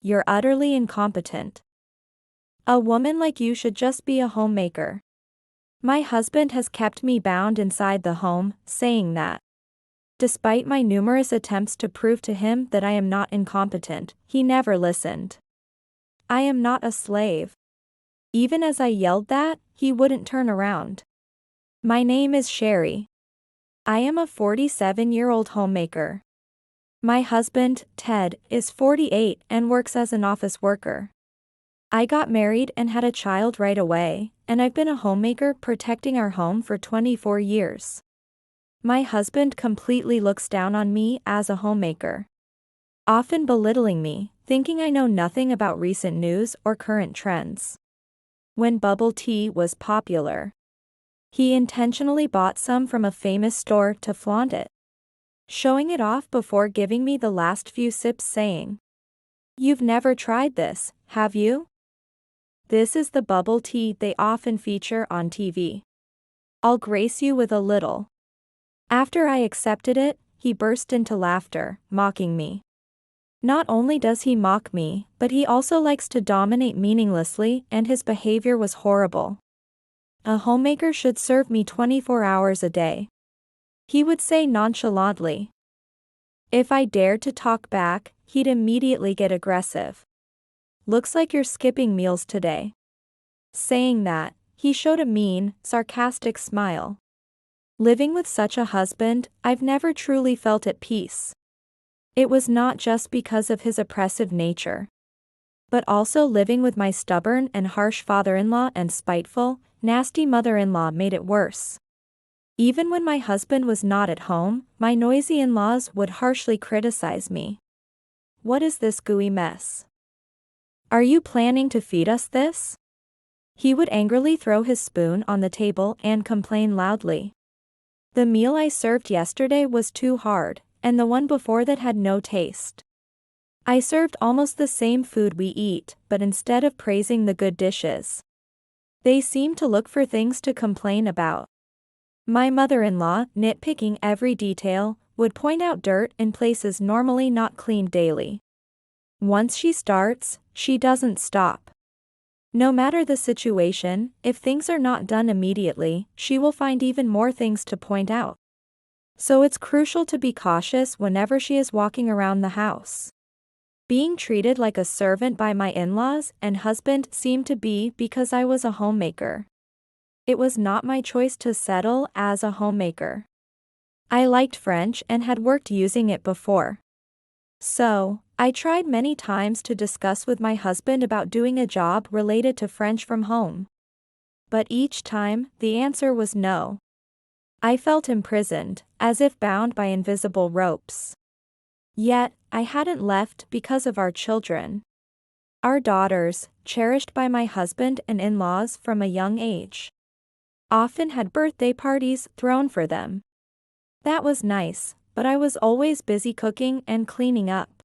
You're utterly incompetent. A woman like you should just be a homemaker. My husband has kept me bound inside the home, saying that. Despite my numerous attempts to prove to him that I am not incompetent, he never listened. I am not a slave. Even as I yelled that, he wouldn't turn around. My name is Sherry. I am a 47-year-old homemaker. My husband, Ted, is 48 and works as an office worker. I got married and had a child right away, and I've been a homemaker protecting our home for 24 years. My husband completely looks down on me as a homemaker, often belittling me, thinking I know nothing about recent news or current trends. When bubble tea was popular, he intentionally bought some from a famous store to flaunt it, showing it off before giving me the last few sips, saying, "You've never tried this, have you? This is the bubble tea they often feature on TV. I'll grace you with a little." After I accepted it, he burst into laughter, mocking me. Not only does he mock me, but he also likes to dominate meaninglessly, and his behavior was horrible. A homemaker should serve me 24 hours a day, he would say nonchalantly. If I dared to talk back, he'd immediately get aggressive. "Looks like you're skipping meals today." Saying that, he showed a mean, sarcastic smile. Living with such a husband, I've never truly felt at peace. It was not just because of his oppressive nature, but also living with my stubborn and harsh father-in-law and spiteful, nasty mother-in-law made it worse. Even when my husband was not at home, my noisy in-laws would harshly criticize me. "What is this gooey mess? Are you planning to feed us this?" He would angrily throw his spoon on the table and complain loudly. "The meal I served yesterday was too hard, and the one before that had no taste." I served almost the same food we eat, but instead of praising the good dishes, they seem to look for things to complain about. My mother-in-law, nitpicking every detail, would point out dirt in places normally not cleaned daily. Once she starts, she doesn't stop. No matter the situation, if things are not done immediately, she will find even more things to point out. So it's crucial to be cautious whenever she is walking around the house. Being treated like a servant by my in-laws and husband seemed to be because I was a homemaker. It was not my choice to settle as a homemaker. I liked French and had worked using it before. So, I tried many times to discuss with my husband about doing a job related to French from home. But each time, the answer was no. I felt imprisoned, as if bound by invisible ropes. Yet, I hadn't left because of our children. Our daughters, cherished by my husband and in-laws from a young age, often had birthday parties thrown for them. That was nice, but I was always busy cooking and cleaning up,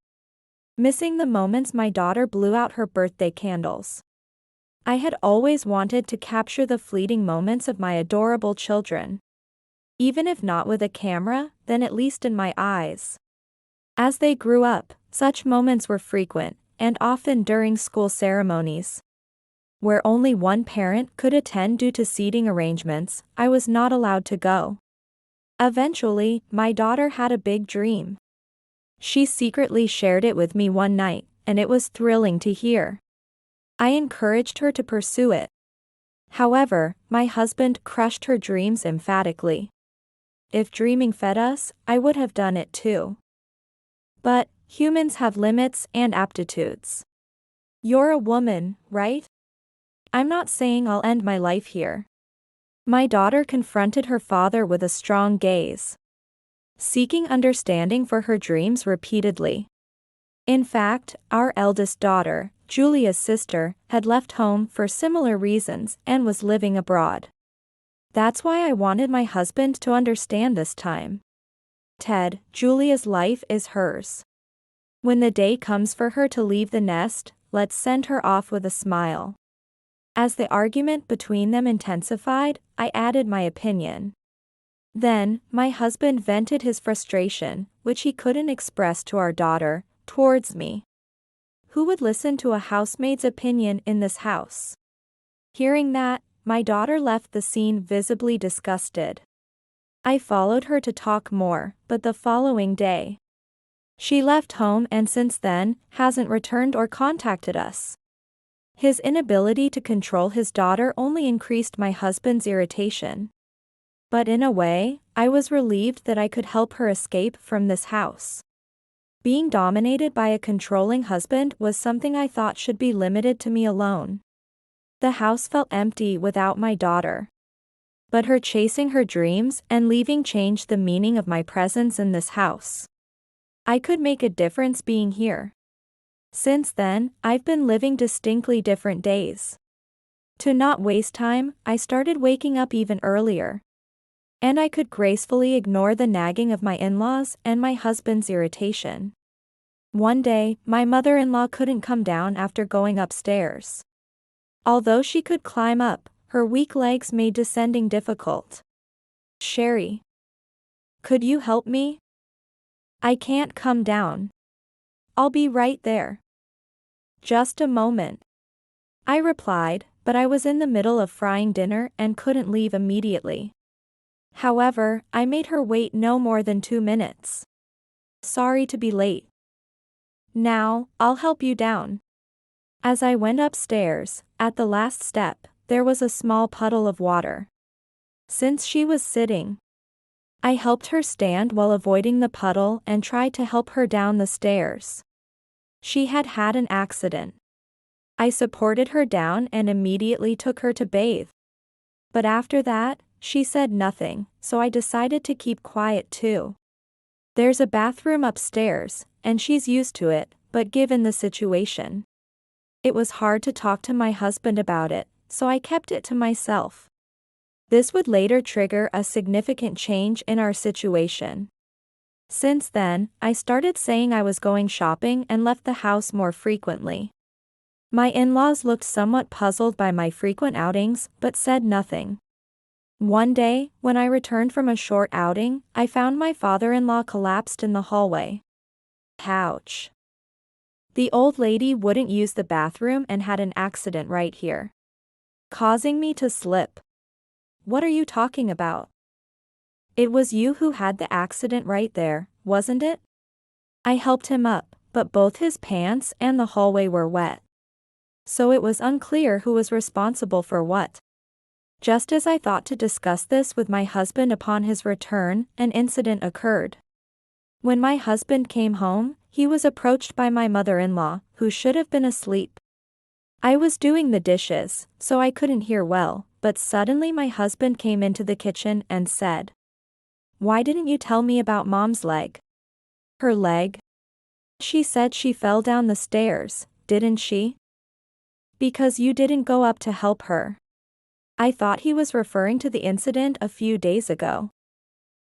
missing the moments my daughter blew out her birthday candles. I had always wanted to capture the fleeting moments of my adorable children. Even if not with a camera, then at least in my eyes. As they grew up, such moments were frequent, and often during school ceremonies, where only one parent could attend due to seating arrangements. I was not allowed to go. Eventually, my daughter had a big dream. She secretly shared it with me one night, and it was thrilling to hear. I encouraged her to pursue it. However, my husband crushed her dreams emphatically. If dreaming fed us, I would have done it too. But humans have limits and aptitudes. You're a woman, right? I'm not saying I'll end my life here. My daughter confronted her father with a strong gaze, seeking understanding for her dreams repeatedly. In fact, our eldest daughter, Julia's sister, had left home for similar reasons and was living abroad. That's why I wanted my husband to understand this time. Ted, Julia's life is hers. When the day comes for her to leave the nest, let's send her off with a smile. As the argument between them intensified, I added my opinion. Then, my husband vented his frustration, which he couldn't express to our daughter, towards me. Who would listen to a housemaid's opinion in this house? Hearing that, my daughter left the scene visibly disgusted. I followed her to talk more, but the following day, she left home and since then, hasn't returned or contacted us. His inability to control his daughter only increased my husband's irritation. But in a way, I was relieved that I could help her escape from this house. Being dominated by a controlling husband was something I thought should be limited to me alone. The house felt empty without my daughter. But her chasing her dreams and leaving changed the meaning of my presence in this house. I could make a difference being here. Since then, I've been living distinctly different days. To not waste time, I started waking up even earlier. And I could gracefully ignore the nagging of my in-laws and my husband's irritation. One day, my mother-in-law couldn't come down after going upstairs. Although she could climb up, her weak legs made descending difficult. "Sherry, could you help me? I can't come down. I'll be right there." "Just a moment," I replied, but I was in the middle of frying dinner and couldn't leave immediately. However, I made her wait no more than 2 minutes. "Sorry to be late. Now, I'll help you down." As I went upstairs, at the last step, there was a small puddle of water. Since she was sitting, I helped her stand while avoiding the puddle and tried to help her down the stairs. She had had an accident. I supported her down and immediately took her to bathe. But after that, she said nothing, so I decided to keep quiet too. There's a bathroom upstairs, and she's used to it, but given the situation, it was hard to talk to my husband about it, so I kept it to myself. This would later trigger a significant change in our situation. Since then, I started saying I was going shopping and left the house more frequently. My in-laws looked somewhat puzzled by my frequent outings, but said nothing. One day, when I returned from a short outing, I found my father-in-law collapsed in the hallway. Ouch. The old lady wouldn't use the bathroom and had an accident right here, causing me to slip. "What are you talking about? It was you who had the accident right there, wasn't it?" I helped him up, but both his pants and the hallway were wet. So it was unclear who was responsible for what. Just as I thought to discuss this with my husband upon his return, an incident occurred. When my husband came home, he was approached by my mother-in-law, who should have been asleep. I was doing the dishes, so I couldn't hear well, but suddenly my husband came into the kitchen and said, "Why didn't you tell me about Mom's leg?" "Her leg? She said she fell down the stairs, didn't she?" "Because you didn't go up to help her." I thought he was referring to the incident a few days ago.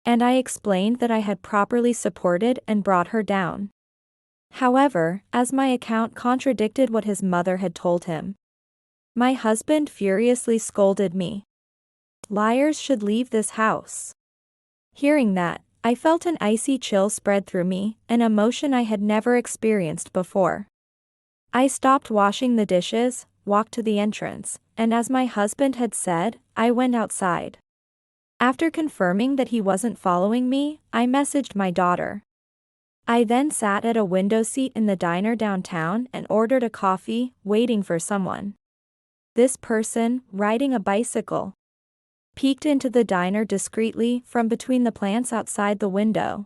And I explained that I had properly supported and brought her down. However, as my account contradicted what his mother had told him, my husband furiously scolded me. "Liars should leave this house." Hearing that, I felt an icy chill spread through me, an emotion I had never experienced before. I stopped washing the dishes, walked to the entrance, and as my husband had said, I went outside. After confirming that he wasn't following me, I messaged my daughter. I then sat at a window seat in the diner downtown and ordered a coffee, waiting for someone. This person, riding a bicycle, peeked into the diner discreetly from between the plants outside the window.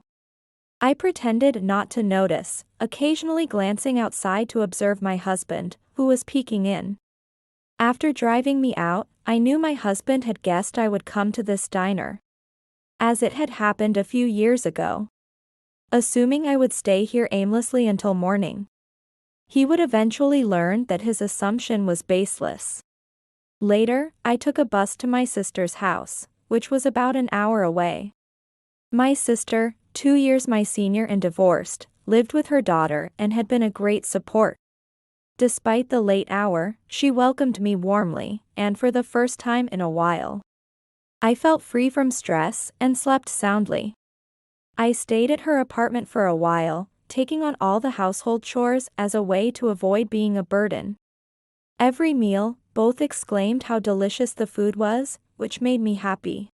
I pretended not to notice, occasionally glancing outside to observe my husband, who was peeking in. After driving me out, I knew my husband had guessed I would come to this diner, as it had happened a few years ago, assuming I would stay here aimlessly until morning. He would eventually learn that his assumption was baseless. Later, I took a bus to my sister's house, which was about an hour away. My sister, 2 years my senior and divorced, lived with her daughter and had been a great support. Despite the late hour, she welcomed me warmly, and for the first time in a while, I felt free from stress and slept soundly. I stayed at her apartment for a while, taking on all the household chores as a way to avoid being a burden. Every meal, both exclaimed how delicious the food was, which made me happy.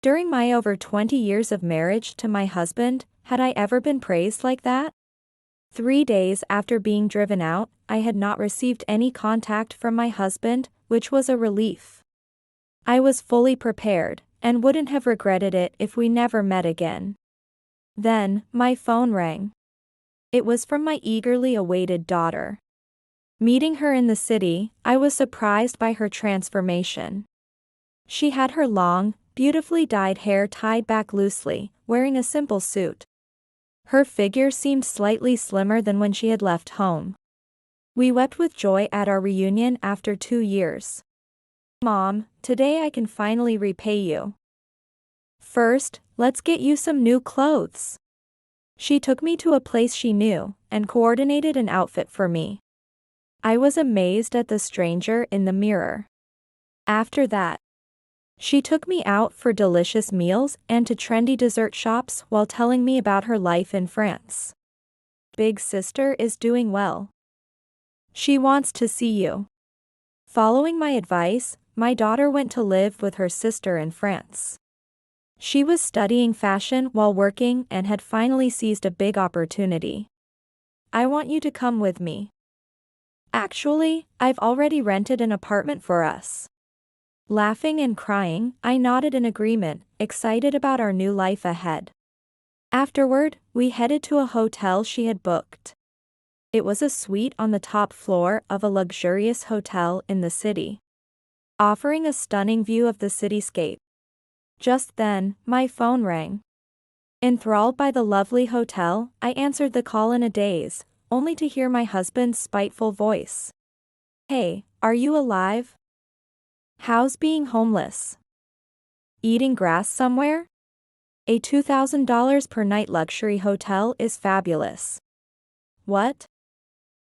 During my over 20 years of marriage to my husband, had I ever been praised like that? 3 days after being driven out, I had not received any contact from my husband, which was a relief. I was fully prepared, and wouldn't have regretted it if we never met again. Then, my phone rang. It was from my eagerly awaited daughter. Meeting her in the city, I was surprised by her transformation. She had her long, beautifully dyed hair tied back loosely, wearing a simple suit. Her figure seemed slightly slimmer than when she had left home. We wept with joy at our reunion after 2 years. Mom, today I can finally repay you. First, let's get you some new clothes. She took me to a place she knew, and coordinated an outfit for me. I was amazed at the stranger in the mirror. After that, she took me out for delicious meals and to trendy dessert shops while telling me about her life in France. Big sister is doing well. She wants to see you. Following my advice, my daughter went to live with her sister in France. She was studying fashion while working and had finally seized a big opportunity. I want you to come with me. Actually, I've already rented an apartment for us. Laughing and crying, I nodded in agreement, excited about our new life ahead. Afterward, we headed to a hotel she had booked. It was a suite on the top floor of a luxurious hotel in the city, offering a stunning view of the cityscape. Just then, my phone rang. Enthralled by the lovely hotel, I answered the call in a daze, only to hear my husband's spiteful voice. Hey, are you alive? How's being homeless? Eating grass somewhere? A $2,000 per night luxury hotel is fabulous. What?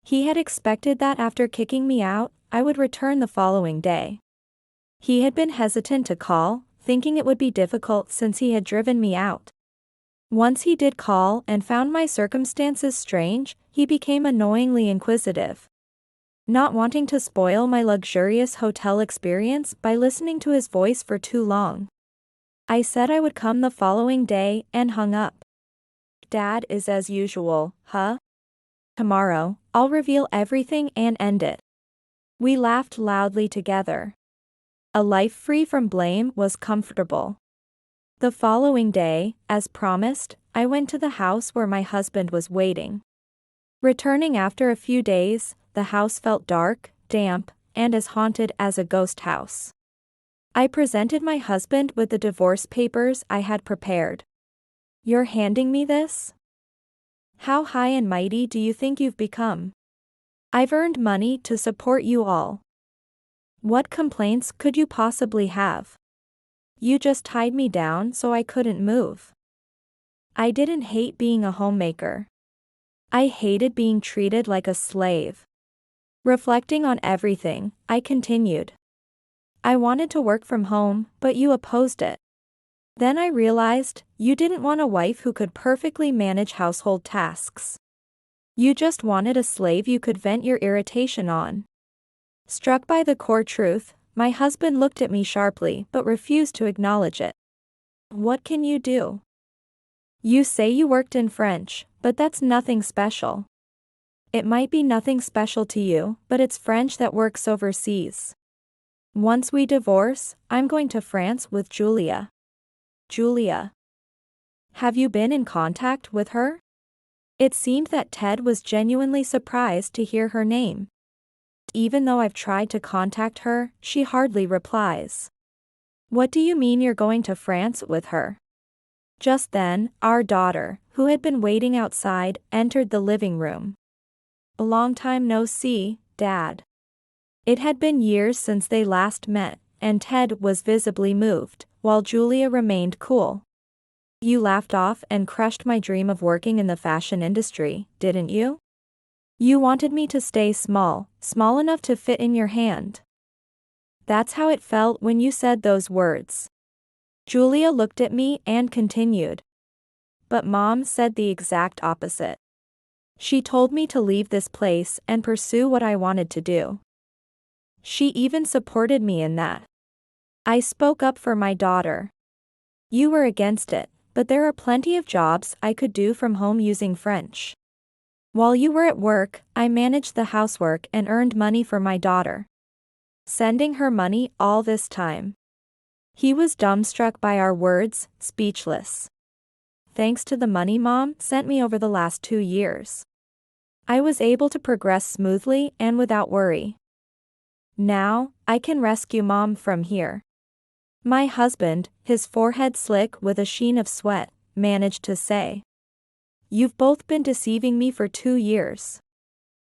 He had expected that after kicking me out, I would return the following day. He had been hesitant to call, thinking it would be difficult since he had driven me out. Once he did call and found my circumstances strange, he became annoyingly inquisitive. Not wanting to spoil my luxurious hotel experience by listening to his voice for too long, I said I would come the following day and hung up. Dad is as usual, huh? Tomorrow, I'll reveal everything and end it. We laughed loudly together. A life free from blame was comfortable. The following day, as promised, I went to the house where my husband was waiting. Returning after a few days, the house felt dark, damp, and as haunted as a ghost house. I presented my husband with the divorce papers I had prepared. You're handing me this? How high and mighty do you think you've become? I've earned money to support you all. What complaints could you possibly have? You just tied me down so I couldn't move. I didn't hate being a homemaker. I hated being treated like a slave. Reflecting on everything, I continued. I wanted to work from home, but you opposed it. Then I realized, you didn't want a wife who could perfectly manage household tasks. You just wanted a slave you could vent your irritation on. Struck by the core truth, my husband looked at me sharply but refused to acknowledge it. What can you do? You say you worked in French, but that's nothing special. It might be nothing special to you, but it's French that works overseas. Once we divorce, I'm going to France with Julia. Julia. Have you been in contact with her? It seemed that Ted was genuinely surprised to hear her name. Even though I've tried to contact her, she hardly replies. What do you mean you're going to France with her? Just then, our daughter, who had been waiting outside, entered the living room. A long time no see, Dad. It had been years since they last met, and Ted was visibly moved, while Julia remained cool. You laughed off and crushed my dream of working in the fashion industry, didn't you? You wanted me to stay small, small enough to fit in your hand. That's how it felt when you said those words. Julia looked at me and continued. But Mom said the exact opposite. She told me to leave this place and pursue what I wanted to do. She even supported me in that. I spoke up for my daughter. You were against it, but there are plenty of jobs I could do from home using French. While you were at work, I managed the housework and earned money for my daughter. Sending her money all this time. He was dumbstruck by our words, speechless. Thanks to the money Mom sent me over the last 2 years, I was able to progress smoothly and without worry. Now, I can rescue Mom from here. My husband, his forehead slick with a sheen of sweat, managed to say. You've both been deceiving me for 2 years.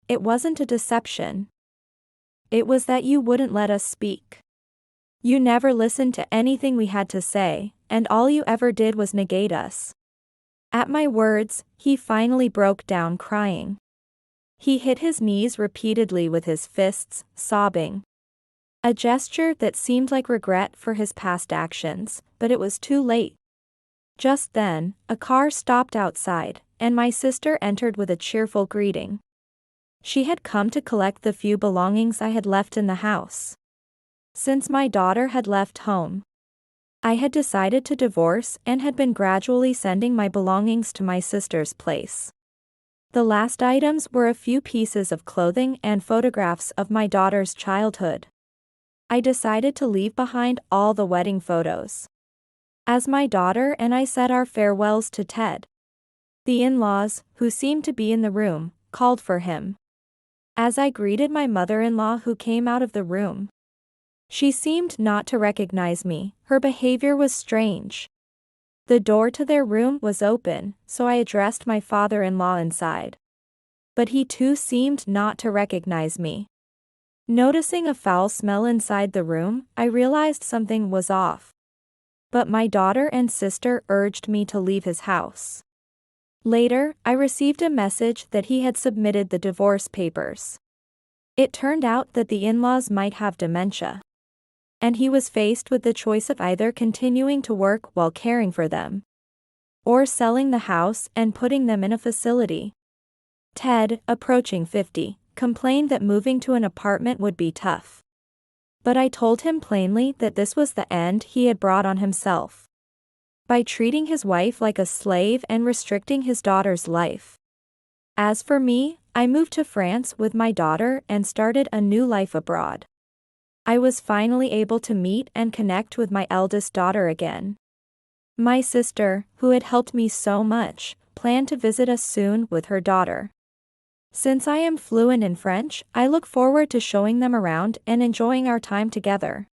It wasn't a deception. It was that you wouldn't let us speak. You never listened to anything we had to say, and all you ever did was negate us. At my words, he finally broke down crying. He hit his knees repeatedly with his fists, sobbing. A gesture that seemed like regret for his past actions, but it was too late. Just then, a car stopped outside, and my sister entered with a cheerful greeting. She had come to collect the few belongings I had left in the house. Since my daughter had left home, I had decided to divorce and had been gradually sending my belongings to my sister's place. The last items were a few pieces of clothing and photographs of my daughter's childhood. I decided to leave behind all the wedding photos. As my daughter and I said our farewells to Ted, the in-laws, who seemed to be in the room, called for him. As I greeted my mother-in-law who came out of the room, she seemed not to recognize me. Her behavior was strange. The door to their room was open, so I addressed my father-in-law inside. But he too seemed not to recognize me. Noticing a foul smell inside the room, I realized something was off. But my daughter and sister urged me to leave his house. Later, I received a message that he had submitted the divorce papers. It turned out that the in-laws might have dementia, and he was faced with the choice of either continuing to work while caring for them, or selling the house and putting them in a facility. Ted, approaching 50, complained that moving to an apartment would be tough. But I told him plainly that this was the end he had brought on himself, by treating his wife like a slave and restricting his daughter's life. As for me, I moved to France with my daughter and started a new life abroad. I was finally able to meet and connect with my eldest daughter again. My sister, who had helped me so much, planned to visit us soon with her daughter. Since I am fluent in French, I look forward to showing them around and enjoying our time together.